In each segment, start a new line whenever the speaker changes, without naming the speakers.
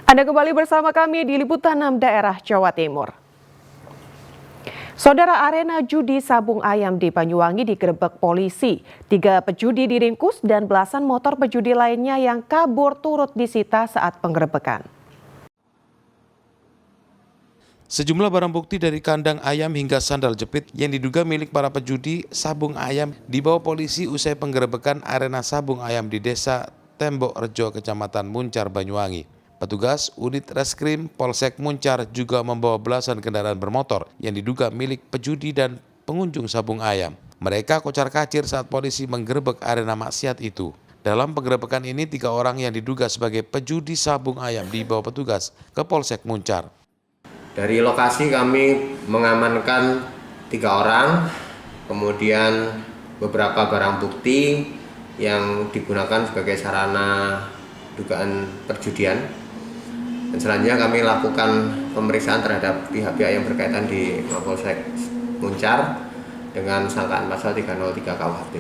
Anda kembali bersama kami di Liputan 6 Daerah Jawa Timur. Saudara, arena judi sabung ayam di Banyuwangi digerebek polisi. 3 pejudi diringkus dan belasan motor pejudi lainnya yang kabur turut disita saat penggerebekan.
Sejumlah barang bukti dari kandang ayam hingga sandal jepit yang diduga milik para pejudi sabung ayam dibawa polisi usai penggerebekan arena sabung ayam di Desa Tembok Rejo, Kecamatan Muncar, Banyuwangi. Petugas unit reskrim Polsek Muncar juga membawa belasan kendaraan bermotor yang diduga milik pejudi dan pengunjung sabung ayam. Mereka kocar-kacir saat polisi menggerebek arena maksiat itu. Dalam penggerebekan ini 3 orang yang diduga sebagai pejudi sabung ayam dibawa petugas ke Polsek Muncar.
Dari lokasi kami mengamankan 3 orang, kemudian beberapa barang bukti yang digunakan sebagai sarana dugaan perjudian. Dan selanjutnya kami lakukan pemeriksaan terhadap pihak-pihak yang berkaitan di Mapolsek Muncar dengan sangkaan pasal 303 KUHP.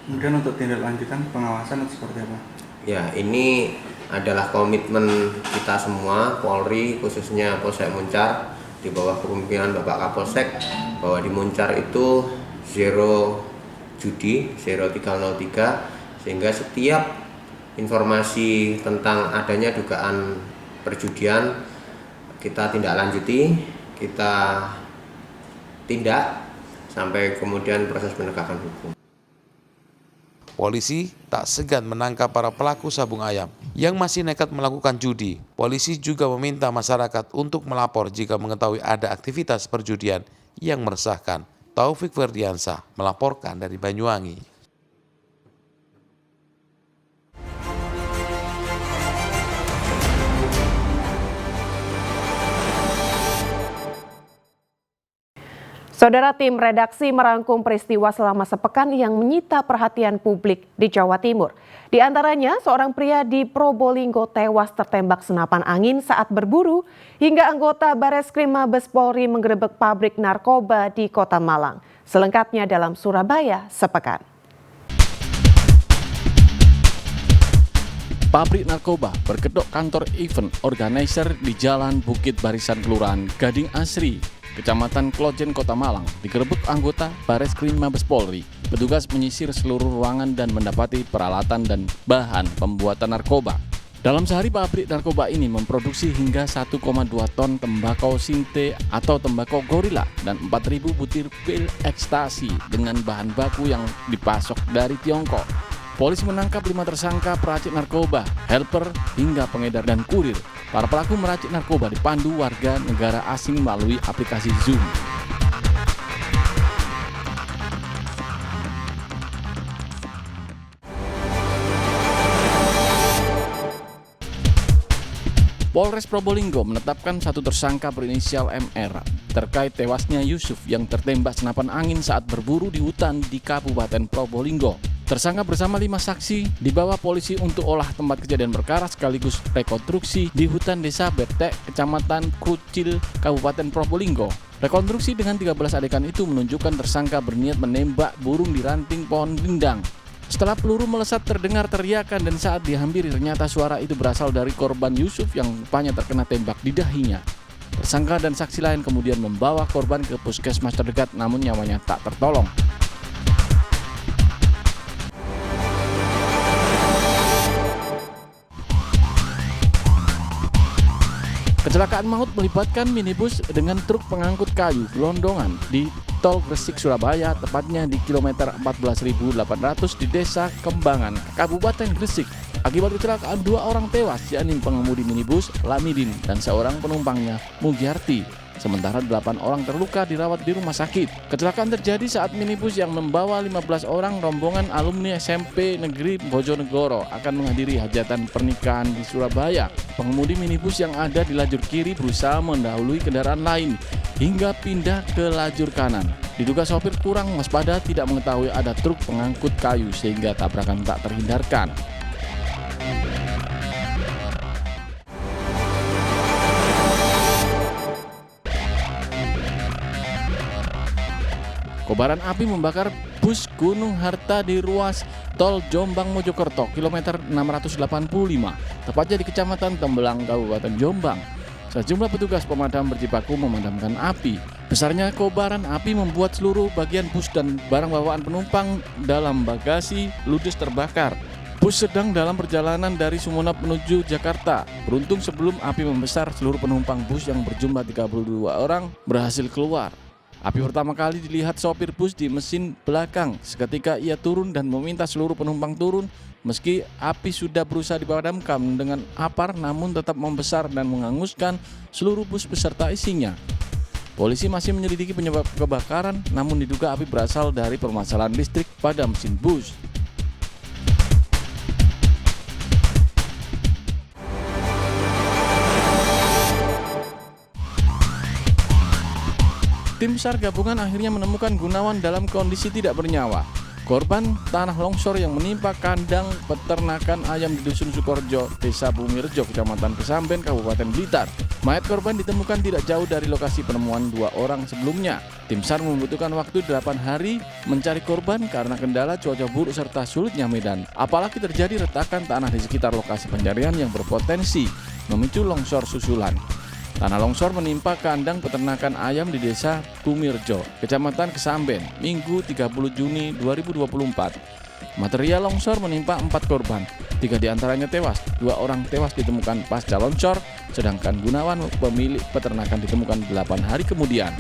Kemudian untuk tindak lanjutan pengawasan itu seperti apa?
Ya, ini adalah komitmen kita semua, Polri khususnya Polsek Muncar di bawah kepemimpinan Bapak Kapolsek, bahwa di Muncar itu zero judi, 0303, sehingga setiap informasi tentang adanya dugaan perjudian kita tindak lanjuti, kita tindak sampai kemudian proses penegakan hukum.
Polisi tak segan menangkap para pelaku sabung ayam yang masih nekat melakukan judi. Polisi juga meminta masyarakat untuk melapor jika mengetahui ada aktivitas perjudian yang meresahkan. Taufik Ferdiansyah melaporkan dari Banyuwangi.
Saudara, tim redaksi merangkum peristiwa selama sepekan yang menyita perhatian publik di Jawa Timur. Di antaranya, seorang pria di Probolinggo tewas tertembak senapan angin saat berburu, hingga anggota Bareskrim Mabes Polri menggerebek pabrik narkoba di Kota Malang. Selengkapnya dalam Surabaya sepekan.
Pabrik narkoba berkedok kantor event organizer di Jalan Bukit Barisan Kelurahan Gading Asri, Kecamatan Klojen, Kota Malang, digerebek anggota Bareskrim Mabes Polri. Petugas menyisir seluruh ruangan dan mendapati peralatan dan bahan pembuatan narkoba. Dalam sehari, pabrik narkoba ini memproduksi hingga 1,2 ton tembakau sinte atau tembakau gorila dan 4.000 butir pil ekstasi dengan bahan baku yang dipasok dari Tiongkok. Polisi menangkap 5 tersangka peracik narkoba, helper, hingga pengedar dan kurir. Para pelaku meracik narkoba dipandu warga negara asing melalui aplikasi Zoom. Polres Probolinggo menetapkan 1 tersangka berinisial MR terkait tewasnya Yusuf yang tertembak senapan angin saat berburu di hutan di Kabupaten Probolinggo. Tersangka bersama 5 saksi dibawa polisi untuk olah tempat kejadian perkara sekaligus rekonstruksi di hutan Desa Betek, Kecamatan Krucil, Kabupaten Probolinggo. Rekonstruksi dengan 13 adegan itu menunjukkan tersangka berniat menembak burung di ranting pohon rindang. Setelah peluru melesat terdengar teriakan dan saat dihampiri ternyata suara itu berasal dari korban Yusuf yang rupanya terkena tembak di dahinya. Tersangka dan saksi lain kemudian membawa korban ke puskesmas terdekat namun nyawanya tak tertolong. Kecelakaan maut melibatkan minibus dengan truk pengangkut kayu gelondongan di Tol Gresik, Surabaya, tepatnya di kilometer 14.800 di Desa Kembangan, Kabupaten Gresik. Akibat kecelakaan 2 orang tewas, yakni pengemudi minibus Lamidin dan seorang penumpangnya Mugiarti. Sementara 8 orang terluka dirawat di rumah sakit. Kecelakaan terjadi saat minibus yang membawa 15 orang rombongan alumni SMP Negeri Bojonegoro akan menghadiri hajatan pernikahan di Surabaya. Pengemudi minibus yang ada di lajur kiri berusaha mendahului kendaraan lain hingga pindah ke lajur kanan. Diduga sopir kurang waspada tidak mengetahui ada truk pengangkut kayu sehingga tabrakan tak terhindarkan. Kobaran api membakar bus bus Gunung Harta di ruas tol Jombang Mojokerto kilometer 685, tepatnya di Kecamatan Tembelang, Kabupaten Jombang. Sejumlah petugas pemadam berjibaku memadamkan api. Besarnya kobaran api membuat seluruh bagian bus dan barang bawaan penumpang dalam bagasi ludes terbakar. Bus sedang dalam perjalanan dari Sumeneb menuju Jakarta. Beruntung sebelum api membesar, seluruh penumpang bus yang berjumlah 32 orang berhasil keluar. Api pertama kali dilihat sopir bus di mesin belakang. Seketika ia turun dan meminta seluruh penumpang turun. Meski api sudah berusaha dipadamkan dengan apar, namun tetap membesar dan menghanguskan seluruh bus beserta isinya. Polisi masih menyelidiki penyebab kebakaran, namun diduga api berasal dari permasalahan listrik pada mesin bus. Tim SAR gabungan akhirnya menemukan Gunawan dalam kondisi tidak bernyawa. Korban tanah longsor yang menimpa kandang peternakan ayam di Dusun Sukorjo, Desa Bumirejo, Kecamatan Kesamben, Kabupaten Blitar. Mayat korban ditemukan tidak jauh dari lokasi penemuan 2 orang sebelumnya. Tim SAR membutuhkan waktu 8 hari mencari korban karena kendala cuaca buruk serta sulitnya medan. Apalagi terjadi retakan tanah di sekitar lokasi pencarian yang berpotensi memicu longsor susulan. Tanah longsor menimpa kandang peternakan ayam di Desa Bumirejo, Kecamatan Kesamben, Minggu 30 Juni 2024. Material longsor menimpa 4 korban, 3 diantaranya tewas, 2 orang tewas ditemukan pasca longsor, sedangkan Gunawan pemilik peternakan ditemukan 8 hari kemudian.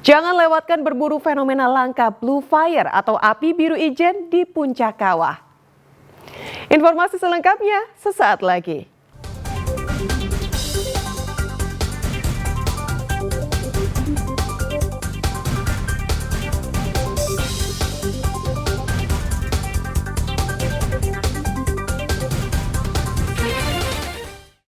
Jangan lewatkan berburu fenomena langka Blue Fire atau api biru ijen di puncak kawah. Informasi selengkapnya sesaat lagi.